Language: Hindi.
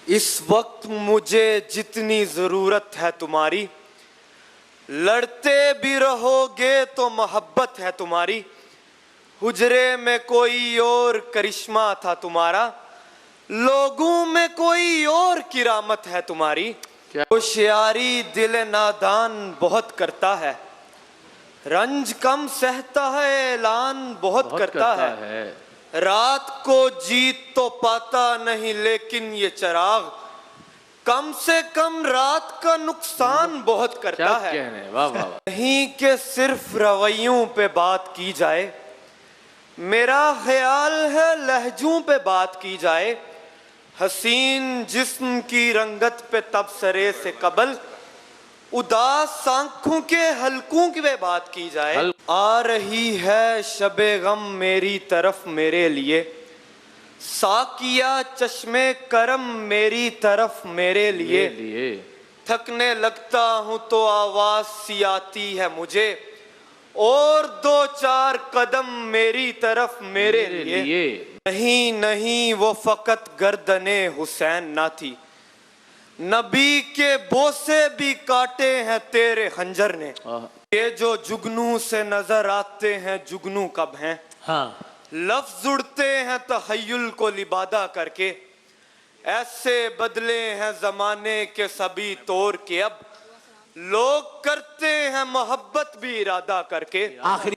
इस वक्त मुझे जितनी जरूरत है तुम्हारी, लड़ते भी रहोगे तो मोहब्बत है तुम्हारी। हुजरे में कोई और करिश्मा था तुम्हारा, लोगों में कोई और किरामत है तुम्हारी। होशियारी दिल नादान बहुत करता है, रंज कम सहता है ऐलान बहुत करता है। रात को जीत तो पाता नहीं लेकिन ये चिराग कम से कम रात का नुकसान बहुत करता है। वाह वाह। नहीं कि सिर्फ रवैयों पे बात की जाए, मेरा ख्याल है लहजों पे बात की जाए। हसीन जिस्म की रंगत पे तबसरे से कबल उदास आंखों के हल्कों की बात की जाए। आ रही है शबे गम मेरी तरफ मेरे लिए, साकिया चश्मे करम मेरी तरफ मेरे लिए। थकने लगता हूं तो आवाज सी आती है मुझे, और दो चार कदम मेरी तरफ मेरे लिए। नहीं नहीं वो फकत गर्दने हुसैन ना थी, नबी के बोसे भी काटे हैं तेरे खंजर ने। ये जो जुगनू से नजर आते हैं जुगनू कब हैं? हाँ। लफ्ज उड़ते हैं तहय्युल को लिबादा करके, ऐसे बदले हैं जमाने के सभी तौर के अब, लोग करते हैं मोहब्बत भी इरादा करके। आखिरी